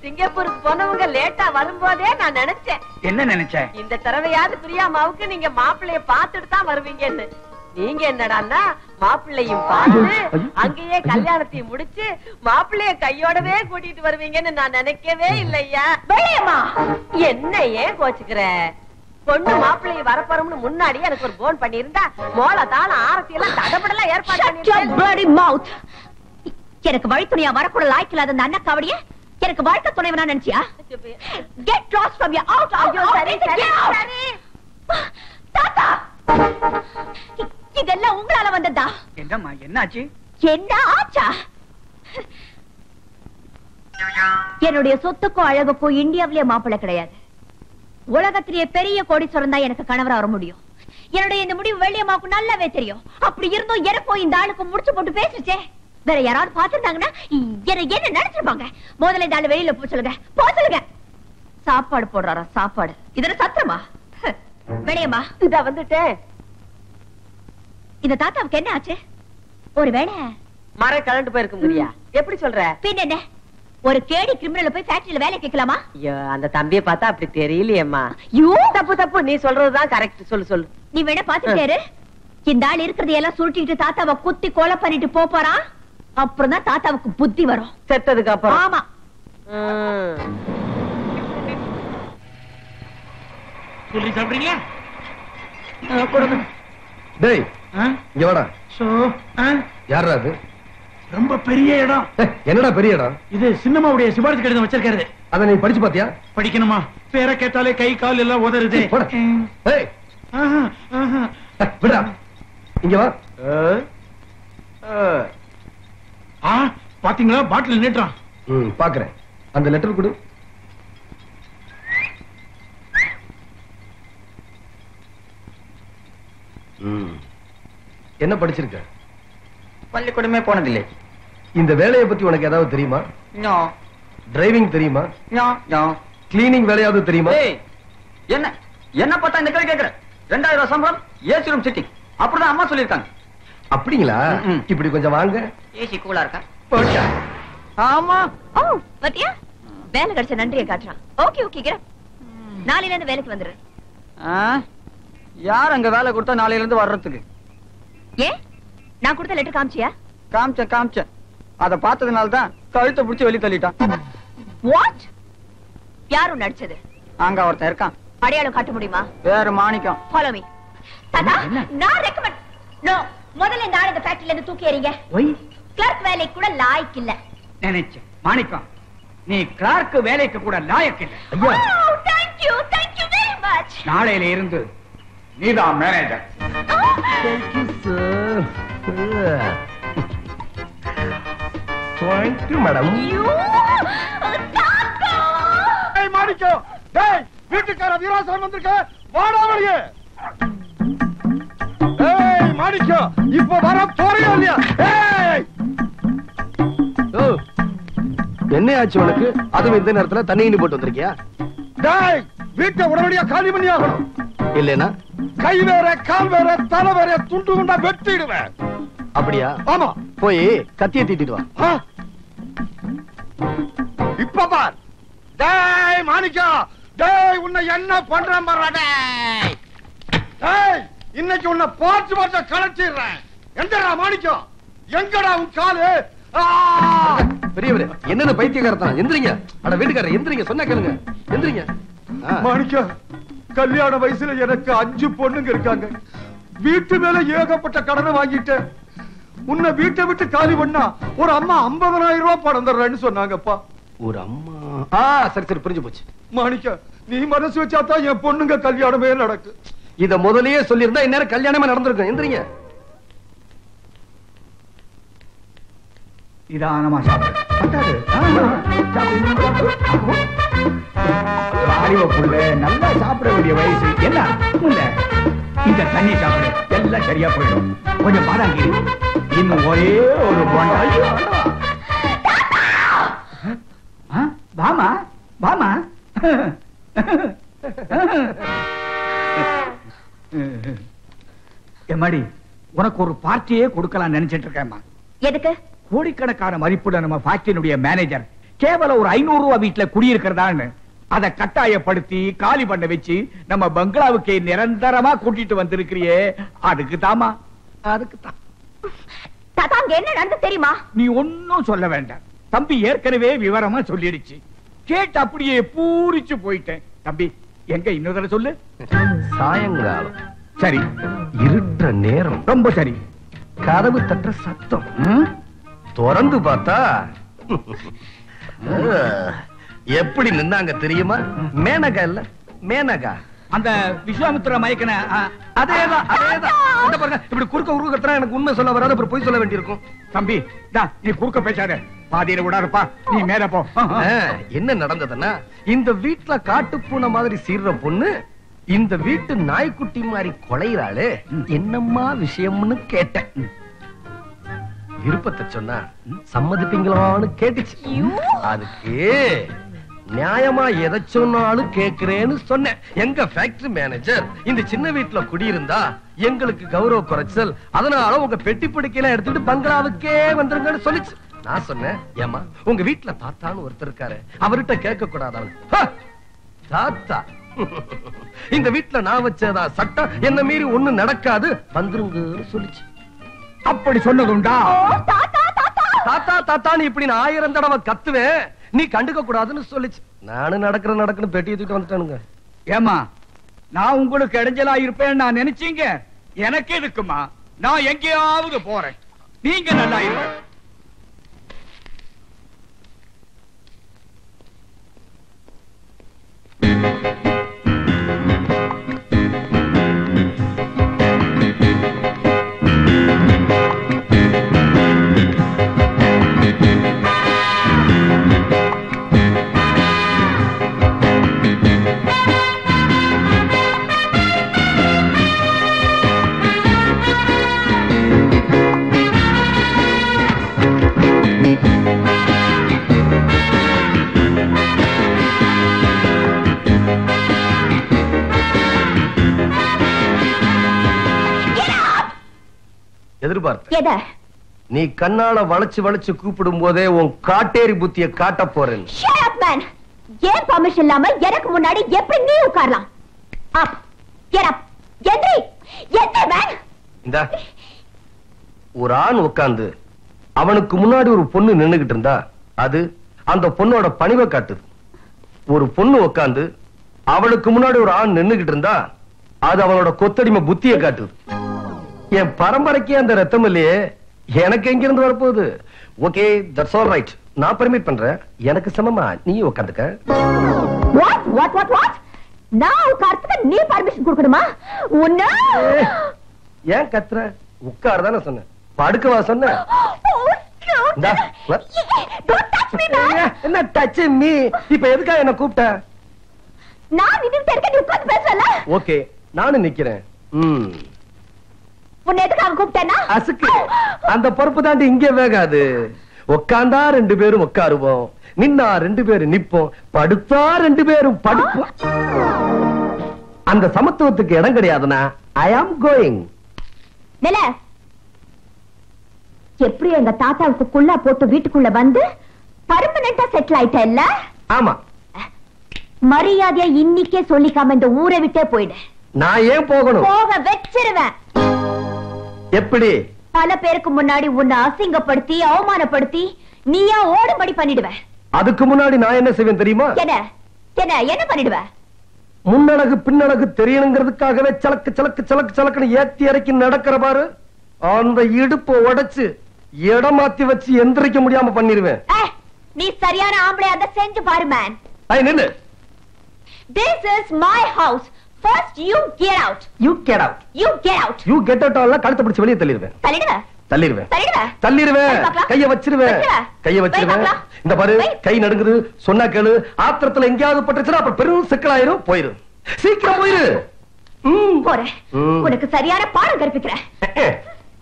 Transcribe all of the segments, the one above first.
சிங்கப்பூருக்கு போனவங்க லேட்டா வரும்போதே நான் நினைச்சேன். என்ன நினைச்சேன்? இந்த தடவையாவது பிரியாமாவுக்கு நீங்க மாப்பிள்ளைய பாத்துட்டு தான் வருவீங்கன்னு. நீங்க என்னடான்னா மாப்பிள்ளையும் பார்த்து அங்கேயே கல்யாணத்தையும் முடிச்சு மாப்பிள்ளைய கையோடவே கூட்டிட்டு வருவீங்கன்னு நான் நினைக்கவே இல்லையா. என்ன ஏன் கோச்சுக்கிற? பொண்ணு மாப்பிள்ளைய வரப்போறோம்னு முன்னாடி எனக்கு ஒரு போன் பண்ணி இருந்தா மோள தாள ஆரத்தி எல்லாம் தடபடலாம் ஏற்பாடு பண்ணிருக்கேன். எனக்கு வழித்துணையா வரக்கூட லாய்க்கில்லாத அந்த அண்ணா காவடிய எனக்கு வாழ்க்கை துணைவனா நினைச்சியா? Get lost from your out. தாத்தா, இதெல்லாம் உங்களால வந்ததா? என்னம்மா என்னாச்சு? என்ன ஆச்சா? என்னுடைய சொத்துக்கும் அழகுக்கும் இந்தியாவிலேயே மாப்பிள்ளை கிடையாது. உலகத்திலேயே பெரிய கோடீஸ்வரன் தான் எனக்கு கணவரா வர முடியும். என்னுடைய இந்த முடிவு வெள்ளியம்மாவுக்கு நல்லாவே தெரியும். அப்படி இருந்தும் எனக்கும் இந்த ஆளுக்கு முடிச்சு போட்டு பேசிச்சே. வேற யாராவது பாத்துருந்தாங்கன்னா என்ன நினைச்சிருப்பாங்க. முதல்ல இந்த ஆளு வெளியில போ சொல்லுங்க, போ சொல்லுங்க. சாப்பாடு போடுறாரா? சாப்பாடு இதென்ன சத்திரமா? வெளியம்மா, இதா வந்துட்டேன். இந்த தாத்தாவுக்கு என்ன ஆச்சு? ஒருவேளை மர கலண்டு போயிருக்குங்கறியா? எப்படி சொல்ற? பின்ன என்ன, ஒரு கேடி கிரிமினல் போய் ஃபேக்டரியில வேலை கேட்கலாமா? ஐயோ, அந்த தம்பியை பார்த்தா அப்படி தெரியலையேம்மா. தப்பு நீ சொல்றதுதான் கரெக்ட். சொல்லு. நீ வேணா பாத்துட்டாரு. இந்த ஆள் இருக்கிறது எல்லாம் சுருட்டிட்டு தாத்தாவை குத்தி கொலை பண்ணிட்டு போறான். அப்புறம் தான் தாத்தாவுக்கு புத்தி வரும். செத்ததுக்கு அப்புறம். ஆமா. சொல்லி சாப்பிடுறீங்களா? டேய், இங்க வாடா. யாரா அது? ரொம்ப பெரிய இடம். என்னடா பெரிய இடம்? இது சின்னம்மாவுடைய சிபாரிசு கடிதம் வச்சிருக்காரு. அத நீ படிச்சு பாத்தியா? படிக்கணுமா? பேரை கேட்டாலே கை கால் எல்லாம் உதறுது. விடா, இங்க வா. பாத்தீங்களா, பாட்டில் நீட்டுறான். பாக்குறேன். அந்த லெட்டர் கொடு. என்ன படிச்சிருக்க? பள்ளிக்கூடமே போனதில்லை. இந்த வேலையை பத்தி உனக்கு ஏதாவது தெரியுமா? டிரைவிங் தெரியுமா? கிளீனிங் வேலையாவது தெரியுமா? என்ன என்ன பார்த்தா இந்த கேள்வி கேக்குற? 2000 சம்பளம், ஏசி ரூம் சிட்டிங். அப்படிதான் அம்மா சொல்லிருக்காங்க. அப்படிங்களா? இப்படி கொஞ்சம் வாங்க. ஏசி கூலா இருக்கா? ஆமா. ஓ, பாத்தியா? வேலை கிடைச்ச நன்றியை காட்டுறான். ஓகே நாளையில இருந்து வேலைக்கு வந்துரு. யார் அங்க வேலை கொடுத்தா நாளையில இருந்து வர்றதுக்கு? ஏன், நான் கொடுத்த லெட்டர் காமிச்சியா? காமிச்சேன். அத பார்த்ததுனால தான் கழுத்தை பிடிச்சி வெளிய தள்ளிட்டான். வாட்? யாரும் நடிச்சது? அங்க ஒருத்தன் இருக்கான். அடையாளம் காட்ட முடியுமா? வேற மாணிக்கம். Follow me. தாத்தா, நான் ரெக்கமெண்ட். நோ, முதல்ல இந்த ஆளை இந்த ஃபேக்டரியில இருந்து தூக்கி எறிங்க. கிளர்க் வேலைக்கு கூட லாயக்கு இல்ல. நினைச்சேன் மாணிக்கம், நீ கிளார்க் வேலைக்கு கூட லாயக்கு இல்ல. Thank you very much. நாளையில இருந்து நீதான் manager. Thank you sir. Thank you madam. டேய் மாணிக்கம், டேய் வீட்டுக்கார வீராசன் வந்திருக்க, வாடா வெளியே. டேய் மாணிக்கம், இப்ப வர போறியா இல்லையா? டேய், என்ன ஆச்சு உனக்கு? அதுவும் இந்த நேரத்துல தண்ணி போட்டு வந்திருக்கியா? டேய், வீட்டை உடனடியா காலி பண்ணி ஆகணும். இல்லைனா கை வேற கால் வேற தலை வேற துண்டு துண்டா வெட்டிடுவேன். அப்படியா? ஆமா. போய் கத்திய தீட்டிட்டு வா. இப்ப பார். டேய் மாணிக்கம், டேய் உன்னை என்ன பண்றேன் பாரு. டேய் டேய், இன்னைக்கு உன்னை பார்த்து கலச்சிடுறேன். எங்கடா மாணிக்கம், எங்கடா உன் காலு? பெரியவரே, என்னென்ன பைத்தியக்காரத்தான்? எந்திரிங்க. அட வீட்டுக்காரர் எந்திரிங்க, சொன்னா கேளுங்க. எந்திரிங்க. மாணிக்கம், கல்யாண வயசுல எனக்கு 5 பொண்ணுங்க இருக்காங்க. வீட்டு மேல ஏகப்பட்ட கடனை வாங்கிட்டேன். உன்னை வீட்டை விட்டு காலி பண்ணா ஒரு அம்மா 50,000 ரூபாய் பணம் தர்றேன்னு சொன்னாங்கப்பா. ஒரு அம்மா? சரி புரிஞ்சு போச்சு. மாணிக்கம், நீ மனசு வச்சாதான் என் பொண்ணுங்க கல்யாணமே நடக்கு. இத முதல்லயே சொல்லியிருந்தா இந்நேரம் கல்யாணமே நடந்திருக்கும். எந்திரிங்க. நிதானமா சாப்பிடு. நல்லா சாப்பிட வேண்டிய வயசு என்ன இல்ல. இந்த தண்ணி சாப்பிடு, எல்லாம் சரியா போயிடும். கொஞ்சம் பாதாங்கி, இன்னும் ஒரே ஒரு போண்டா. வாமா வாமா. எம்மாடி, உனக்கு ஒரு பார்ட்டியே கொடுக்கலாம் நினைச்சிட்டு இருக்கேம்மா. எதுக்கு? கோடிக்கணக்கான மதிப்புள்ள நம்ம ஃபேக்டரியினுடைய மேனேஜர் கேவலம் ஒரு 500 ரூபாய் வீட்டுல குடியிருக்கிறதான்னு அதை கட்டாயப்படுத்தி காலி பண்ண வச்சு நம்ம பங்களாவுக்கு நிரந்தரமா கூட்டிட்டு வந்திருக்கிறியே, அதுக்கு தாமா, அதுக்கு தான். தாத்தா அங்க என்ன நடந்து தெரியுமா? நீ ஒன்னும் சொல்ல வேண்டாம், தம்பி ஏற்கனவே விவரமா சொல்லிடுச்சு. கேட்டு அப்படியே பூரிச்சு போயிட்டேன். தம்பி எங்க இன்னொரு தடவை சொல்லு. சாயங்காலம் சரி, இருட்ட நேரம், ரொம்ப சரி. கதவு தட்டுற சத்தம். திறந்து பார்த்தா எப்படி நின்னாங்க தெரியுமா? மேனகா இல்ல, மேனகா. அந்த விஸ்வாமித்திர மயக்கன அதேதான் அதேதான். இப்படி குறுக்க குறுக்கத்தான் எனக்கு உண்மை சொல்ல வராது, அப்புறம் பொய் சொல்ல வேண்டியிருக்கும். தம்பி நீ குறுக்க பேசாத, பாதியில விடாருப்பா, நீ மேல போ. என்ன நடந்ததுன்னா, இந்த வீட்டுல காட்டுப்பூனை மாதிரி சீர்ற பொண்ணு இந்த வீட்டு நாய்க்குட்டி மாதிரி கொலையிறாளே, என்னம்மா விஷயம்னு கேட்டேன். விருப்பத்தை சொன்னா சம்மதிப்பீங்களான்னு கேட்டுச்சு. அதுக்கு நியாயமா எதை சொன்னாலும் கேக்குறேன்னு சொன்னேன். எங்க ஃபேக்டரி மேனேஜர் இந்த சின்ன வீட்டுல குடியிருந்தா எங்களுக்கு கௌரவ குறைச்சல், அதனால உங்க பெட்டி பிடிக்கலாம் எடுத்துட்டு பங்களாவுக்கே வந்துருங்கன்னு சொல்லிச்சு. நான் சொன்னேன், ஏமா உங்க வீட்டுல தாத்தான்னு ஒருத்தர் இருக்காரு, அவர்கிட்ட கேட்க கூடாது. தாத்தா, இந்த வீட்டுல நான் வச்சதா சட்டம், என்ன மீறி ஒண்ணு நடக்காது, வந்துருங்கன்னு சொல்லிச்சு. அப்படி சொன்னதுண்டா? தாத்தா தாத்தான்னு இப்படி நான் 1000 தடவை கத்துவேன், நீ கண்டுக்க கூடாதுன்னு சொல்லிச்சு. நானும் நடக்குன்னு பெட்டியை தூக்கிட்டு வந்துட்டானுங்க. ஏமா நான் உங்களுக்கு இடைஞ்சலா இருப்பேன்னு நான் நினைச்சீங்க? எனக்கு எதுக்குமா, நான் எங்கேயாவது போறேன், நீங்க நல்லா இருங்க. எதிர்பார்த்த நீ கண்ணால வளைச்சு வளைச்சு கூப்பிடும் போதே உன் காட்டேரி புத்திய காட்ட போறேன். ஏன் பர்மிஷன் இல்லாம எனக்கு முன்னாடி எப்படி நீ உட்காரலாம்? இந்த ஒரு ஆண் உட்கார்ந்து அவனுக்கு முன்னாடி ஒரு பொண்ணு நின்னுகிட்டு இருந்தா அது அந்த பொண்ணோட பணிவை காட்டுது. ஒரு பொண்ணு உட்கார்ந்து அவளுக்கு முன்னாடி ஒரு ஆண் நின்னுகிட்டு இருந்தா அது அவனோட கொத்தடிமை புத்திய காட்டுது. என் பரம்பரைக்கு அந்த ரத்தம் இல்லையே, எனக்கு எங்கிருந்து வரப்போகுது? ஓகே, தட்ஸ் ஆல் ரைட், நான் பெர்மிட் பண்றேன். எனக்கு சமமா நீ உட்காந்துக்க. நான் உட்கார்த்துக்க நீ பர்மிஷன் கொடுக்கணுமா? ஏன் கத்துற? உட்கார்தானே சொன்னேன், படுக்கவா சொன்னேன்? என்ன டச் மீ? இப்ப எதுக்காக என்ன கூப்பிட்ட? நான் நின்னுட்டு இருக்க, நீ உட்கார்ந்து பேசல. ஓகே, நானும் நிக்கிறேன். உன்னை எதுக்காக கூப்பிட்டேன்னா? அசுக்கு, அந்த பொறுப்பு தாண்டி இங்கே வேகாது. உட்கார்ந்தா 2 பேரும் உட்காருவோம், நின்னா 2 பேரும் நிப்போம், படுத்தா 2 பேரும் படுப்போம். அந்த சமத்துவத்துக்கு இடம் கிடையாதுன்னா ஐ ஆம் கோயிங். எப்படி எங்க தாத்தாவுக்கு குள்ளா போட்டு வீட்டுக்குள்ள வந்து பர்மனண்டா செட்டில் ஆயிட்ட இல்ல? ஆமா. மரியாதையா இன்னிக்கே சொல்லிக்காம இந்த ஊரை விட்டே போயிடு. நான் ஏன் போகணும்? போக வச்சிருவேன். எப்படி? பல பேருக்கு முன்னாடி உன்னை அசிங்கப்படுத்தி அவமானப்படுத்தி நீயா ஓடுபடி பண்ணிடுவேன். அதுக்கு முன்னாடி நான் என்ன செய்வேன் தெரியுமா? என்ன பண்ணிடுவ? முன்னழகு பின்னழகு தெரியணுங்கிறதுக்காகவே சலக்கு சலக்கு சலக்கு சலக்குன்னு ஏத்தி இறக்கி நடக்கிற பாரு, அந்த இடுப்பை உடைச்சு இடம் மாத்தி வச்சு எந்திரிக்க முடியாம பண்ணிடுவேன். நீ சரியான ஆம்பளை, அதை செஞ்சு பாரு மேன். நில்லு. This is my house. First you get out. You get out. You get out. You get out. அல்ல, கழுத்தை பிடிச்சு வெளியே தள்ளிடுவேன். தள்ளிடுவேன். கைய வச்சிருவேன். இந்த பாரு, கை நடுங்குது, சொன்னா கேளு. ஆத்திரத்துல எங்கேயாவது பட்டுச்சுன்னா அப்புறம் பெரும் சிக்கலாயிரும். போயிரு, சீக்கிரம் போயிரு. போறேன். உனக்கு சரியான பாடம் கற்பிக்கிறேன்.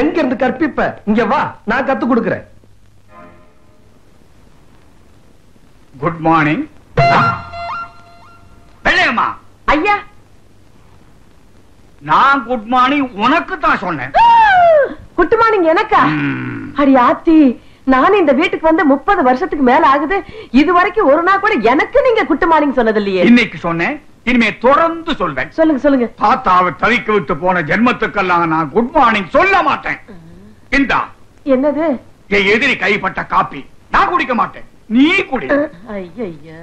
எங்க இருந்து கற்பிப்ப? இங்க வா, நான் கத்து கொடுக்கிறேன். Good morning. வெள்ளையம்மா. ஐயா, நான் குட் மார்னிங் உனக்கு தான் சொன்னேன். குட் மார்னிங் எனக்கா? அடி ஆத்தி, நானும் இந்த வீட்டுக்கு வந்து 30 வருஷத்துக்கு மேல ஆகுது. இது வரைக்கும் ஒரு நாள் கூட எனக்கு நீங்க குட் மார்னிங் சொன்னது இல்லையே. இன்னைக்கு சொன்னேன், இனிமே தொடர்ந்து சொல்வேன். சொல்லுங்க சொல்லுங்க. தாத்தாவை தவிக்க விட்டு போன ஜென்மத்துக்கெல்லாம் நான் குட் மார்னிங் சொல்ல மாட்டேன். இந்தா என்னது? என் எதிரி கைப்பட்ட காப்பி. நான் குடிக்க மாட்டேன், நீ குடி. ஐயா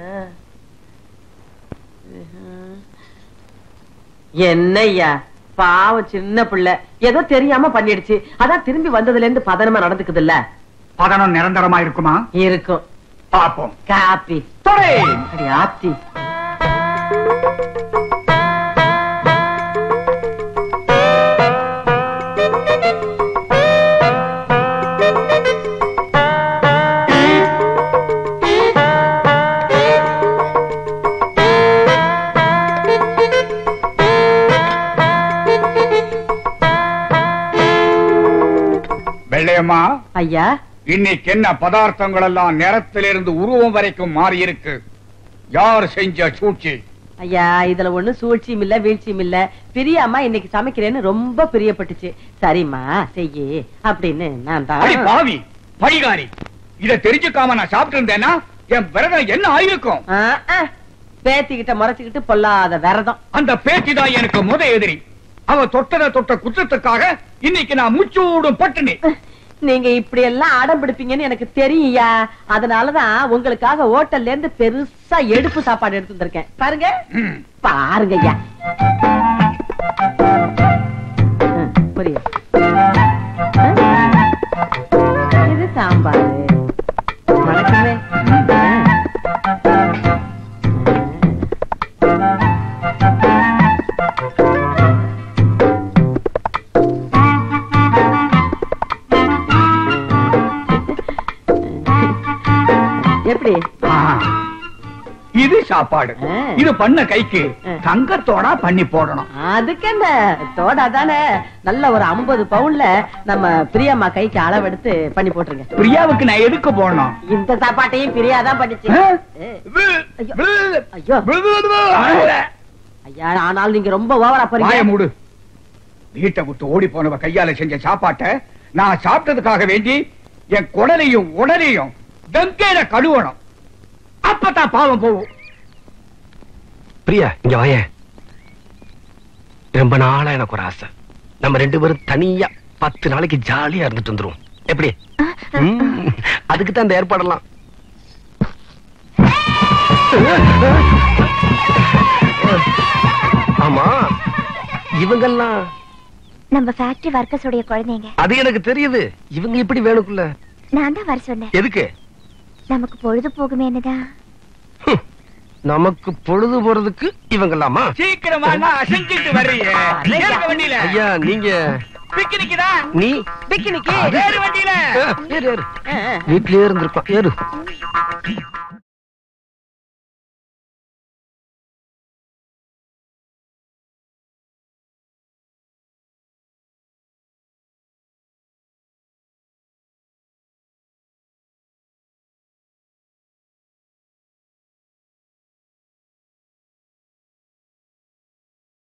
என்னய்யா பாவம் சின்ன பிள்ளை ஏதோ தெரியாம பண்ணிடுச்சு. அதான் திரும்பி வந்ததுல இருந்து பதனமா நடந்துக்குது இல்ல. பதனம் நிரந்தரமா இருக்குமா? இருக்கும். பாப்போம். காப்பி ஆப்தி. வெள்ளையம்மா, ஐயா இன்னைக்கு என்ன பதார்த்தங்கள் எல்லாம் நிறத்திலிருந்து உருவம் வரைக்கும் மாறி இருக்கு? யார் செஞ்ச சூழ்ச்சி? ஐயா இதுல ஒண்ணு சூழ்ச்சியும் இல்ல வீழ்ச்சியும் இல்ல. பிரியாமா இன்னைக்கு சமைக்கிறேன்னு ரொம்ப பிரியப்பட்டுச்சு. சரிம்மா செய்யி அப்படின்னு நான் தான். பாவி பழிகாரி, இத தெரிஞ்சுக்காம நான் சாப்பிட்டு இருந்தேன்னா என் விரதம் என்ன ஆயிருக்கும்? பேத்திக்கிட்ட முறைச்சுக்கிட்டு பொல்லாத விரதம். அந்த பேச்சு தான் எனக்கு முத எதிரி. அவ தொட்டத தொட்ட குற்றத்துக்காக இன்னைக்கு நான் மூச்சூடும் பட்டினி. நீங்க இப்படி எல்லாம் ஆடம் பிடிப்பீங்கன்னு எனக்கு தெரியும்யா. அதனாலதான் உங்களுக்காக ஹோட்டல்ல இருந்து பெருசா எடுப்பு சாப்பாடு எடுத்து வந்திருக்கேன். பாருங்க பாருங்க ஐயா. புரியும். இது சாம்பார். வணக்கமே. எப்படி? இது சாப்பாடு. இது பண்ண கைக்கு தங்கத்தோட பண்ணி போடணும். அதுக்கு என்ன தோடா தானே. நல்ல ஒரு 50 பவுன்ல நம்ம பிரியாமா கைக்கு அளவெடுத்து பண்ணி போட்டுருங்க. பிரியாவுக்கு நான் எதுக்கு போடணும்? இந்த சாப்பாட்டையும் பிரியாதான் பண்ணிச்சு. ஐயோ ஐயா, ஆனால் நீங்க ரொம்ப ஓவரா போறீங்க. மூடு. வீட்டை விட்டு ஓடி போனவ கையால செஞ்ச சாப்பாட்டை நான் சாப்பிட்டதுக்காக வேண்டி என் குடலையும் உடலையும் வெங்கையில கழுவணும். அப்பதான் பாவம் போகும். பிரியா இங்க வாய. ரொம்ப நாளா எனக்கு ஒரு ஆசை. நம்ம 2 பேரும் தனியா 10 நாளைக்கு ஜாலியா இருந்துட்டு வந்துருவோம். எப்படி? அதுக்கு தான் இந்த ஏற்பாடெல்லாம். ஆமா இவங்கெல்லாம் நம்ம ஃபேக்டரி வர்க்கர்ஸ் உடைய குழந்தைங்க. அது எனக்கு தெரியுது. இவங்க இப்படி வேணுக்குள்ள நான் தான் வர சொன்னேன். எதுக்கு? நமக்கு பொழுது போகுமே என்னதான். நமக்கு பொழுது போறதுக்கு இவங்கலாமா? சீக்கிரமா செஞ்சுட்டு வர்றீங்க. ஐயா நீங்க பிக்னிக்கு தான். நீ பிக்னிக்கு ஏறு வண்டியில. வீட்லயே இருந்திருப்பான். ஏறு.